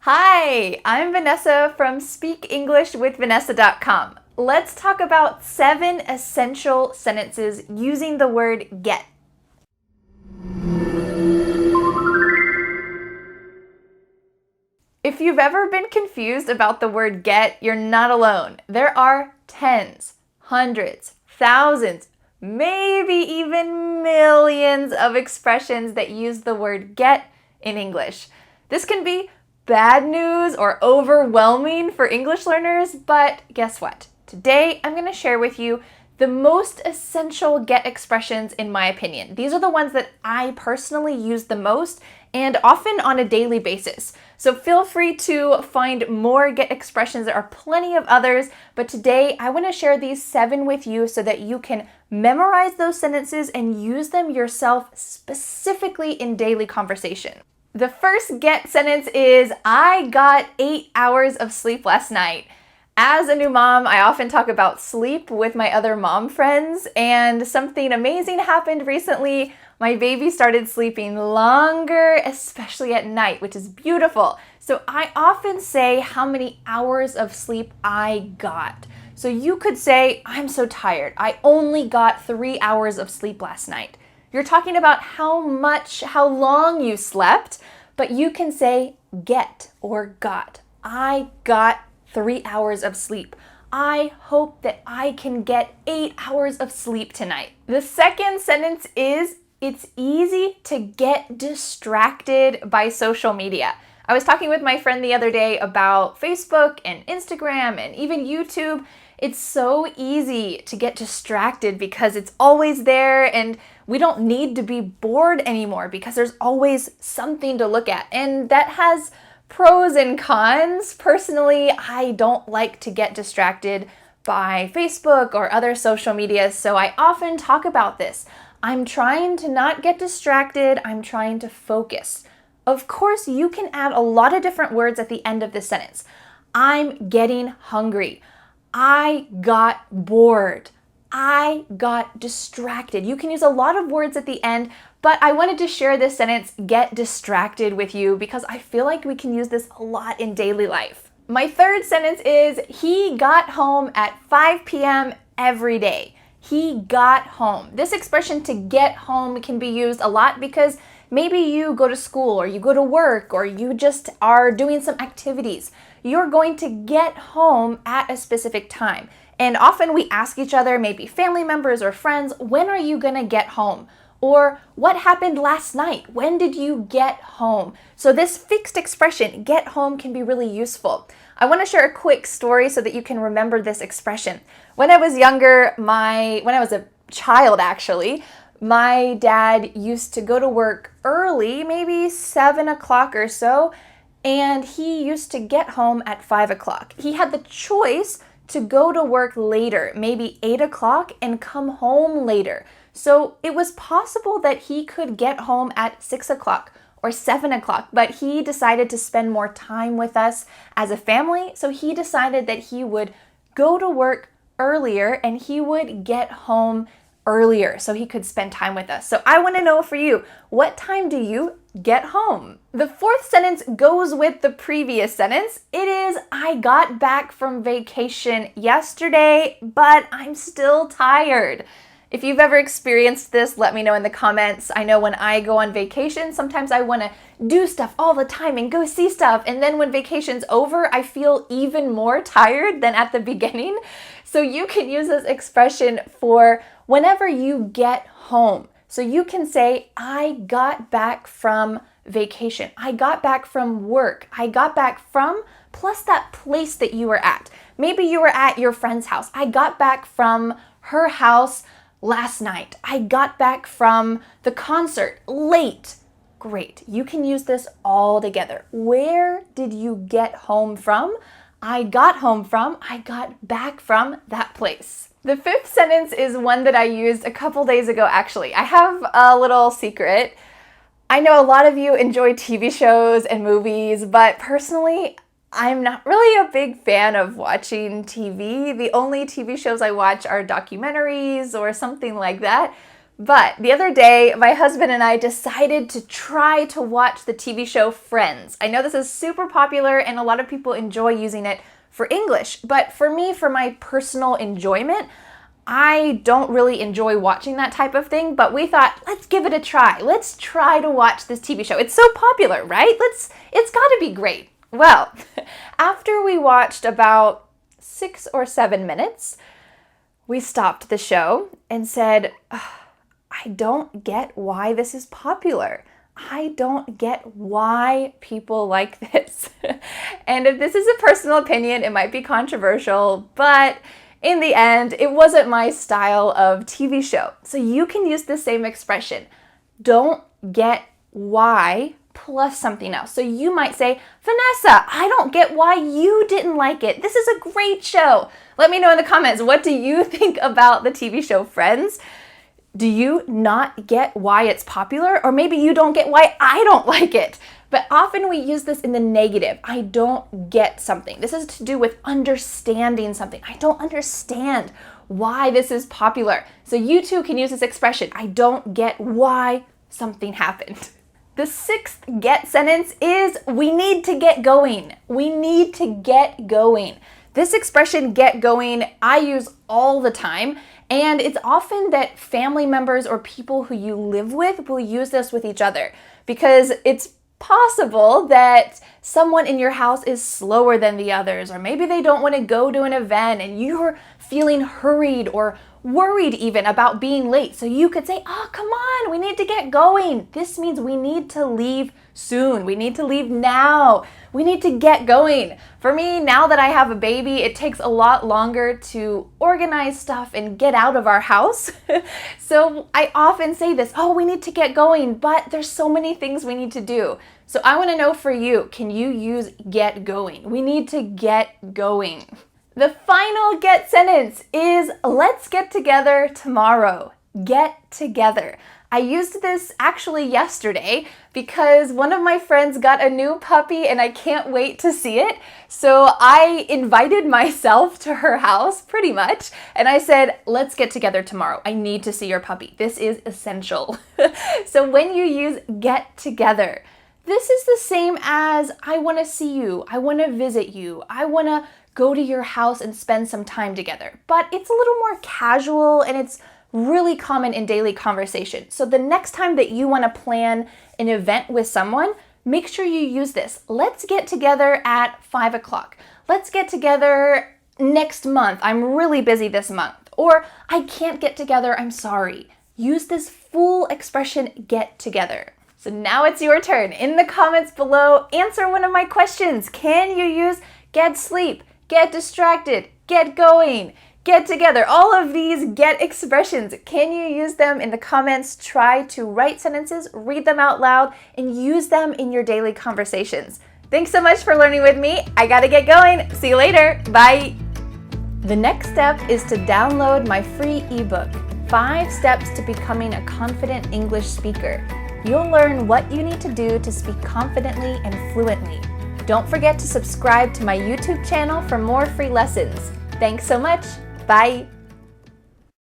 Hi, I'm Vanessa from SpeakEnglishWithVanessa.com. Let's talk about 7 essential sentences using the word get. If you've ever been confused about the word get, you're not alone. There are tens, hundreds, thousands, maybe even millions of expressions that use the word get in English. This can be bad news or overwhelming for English learners, but guess what? Today, I'm going to share with you the most essential get expressions in my opinion. These are the ones that I personally use the most and often on a daily basis. So feel free to find more get expressions. There are plenty of others, but today I want to share these 7 with you so that you can memorize those sentences and use them yourself specifically in daily conversation. The first get sentence is, I got 8 hours of sleep last night. As a new mom, I often talk about sleep with my other mom friends, and something amazing happened recently. My baby started sleeping longer, especially at night, which is beautiful. So I often say how many hours of sleep I got. So you could say, I'm so tired. I only got 3 hours of sleep last night. You're talking about how long you slept, but you can say get or got. I got 3 hours of sleep. I hope that I can get 8 hours of sleep tonight. The second sentence is, it's easy to get distracted by social media. I was talking with my friend the other day about Facebook and Instagram and even YouTube. It's so easy to get distracted because it's always there, and we don't need to be bored anymore because there's always something to look at. And that has pros and cons. Personally, I don't like to get distracted by Facebook or other social media, so I often talk about this. I'm trying to not get distracted. I'm trying to focus. Of course, you can add a lot of different words at the end of this sentence. I'm getting hungry. I got bored. I got distracted. You can use a lot of words at the end, but I wanted to share this sentence, get distracted, with you because I feel like we can use this a lot in daily life. My third sentence is, he got home at 5 p.m. every day. He got home. This expression to get home can be used a lot because maybe you go to school or you go to work or you just are doing some activities. You're going to get home at a specific time. And often we ask each other, maybe family members or friends, when are you going to get home? Or what happened last night? When did you get home? So this fixed expression, get home, can be really useful. I want to share a quick story so that you can remember this expression. When I was younger, when I was a child actually, my dad used to go to work early, maybe 7 o'clock or so, and he used to get home at 5 o'clock. He had the choice to go to work later, maybe 8 o'clock, and come home later. So it was possible that he could get home at 6 o'clock or 7 o'clock, but he decided to spend more time with us as a family, so he decided that he would go to work earlier and he would get home earlier so he could spend time with us. So I want to know for you, what time do you get home? The fourth sentence goes with the previous sentence. It is, I got back from vacation yesterday, but I'm still tired. If you've ever experienced this, let me know in the comments. I know when I go on vacation, sometimes I want to do stuff all the time and go see stuff. And then when vacation's over, I feel even more tired than at the beginning. So you can use this expression for whenever you get home. So you can say, I got back from vacation. I got back from work. I got back from, plus that place that you were at. Maybe you were at your friend's house. I got back from her house last night. I got back from the concert late. Great. You can use this all together. Where did you get home from? I got home from. I got back from that place. The fifth sentence is one that I used a couple days ago, actually. I have a little secret. I know a lot of you enjoy TV shows and movies, but personally, I'm not really a big fan of watching TV. The only TV shows I watch are documentaries or something like that. But the other day, my husband and I decided to try to watch the TV show Friends. I know this is super popular and a lot of people enjoy using it for English, but for me, for my personal enjoyment, I don't really enjoy watching that type of thing, but we thought, let's give it a try. Let's try to watch this TV show. It's so popular, right? It's gotta be great. Well, after we watched about 6 or 7 minutes, we stopped the show and said, I don't get why this is popular. I don't get why people like this. And if this is a personal opinion, it might be controversial, but in the end, it wasn't my style of TV show. So you can use the same expression. Don't get why plus something else. So you might say, Vanessa, I don't get why you didn't like it. This is a great show. Let me know in the comments, what do you think about the TV show Friends? Do you not get why it's popular? Or maybe you don't get why I don't like it. But often we use this in the negative. I don't get something. This is to do with understanding something. I don't understand why this is popular. So you too can use this expression. I don't get why something happened. The 6th get sentence is we need to get going. We need to get going. This expression, get going, I use all the time. And it's often that family members or people who you live with will use this with each other because it's possible that someone in your house is slower than the others, or maybe they don't want to go to an event and you're feeling hurried or worried even about being late. So you could say, oh, come on, we need to get going. This means we need to leave soon. We need to leave now. We need to get going. For me, now that I have a baby, it takes a lot longer to organize stuff and get out of our house. So I often say this, oh, we need to get going, but there's so many things we need to do. So I want to know for you, can you use get going? We need to get going. The final get sentence is let's get together tomorrow. Get together. I used this actually yesterday because one of my friends got a new puppy and I can't wait to see it. So I invited myself to her house pretty much and I said, let's get together tomorrow. I need to see your puppy. This is essential. So when you use get together, this is the same as I want to see you. I want to visit you. I want to go to your house and spend some time together. But it's a little more casual and it's really common in daily conversation. So the next time that you want to plan an event with someone, make sure you use this. Let's get together at 5 o'clock. Let's get together next month. I'm really busy this month. Or I can't get together, I'm sorry. Use this full expression, get together. So now it's your turn. In the comments below, answer one of my questions. Can you use get sleep, get distracted, get going, get together? All of these get expressions. Can you use them in the comments? Try to write sentences, read them out loud, and use them in your daily conversations. Thanks so much for learning with me. I gotta get going. See you later. Bye. The next step is to download my free ebook, 5 Steps to Becoming a Confident English Speaker. You'll learn what you need to do to speak confidently and fluently. Don't forget to subscribe to my YouTube channel for more free lessons. Thanks so much. Bye.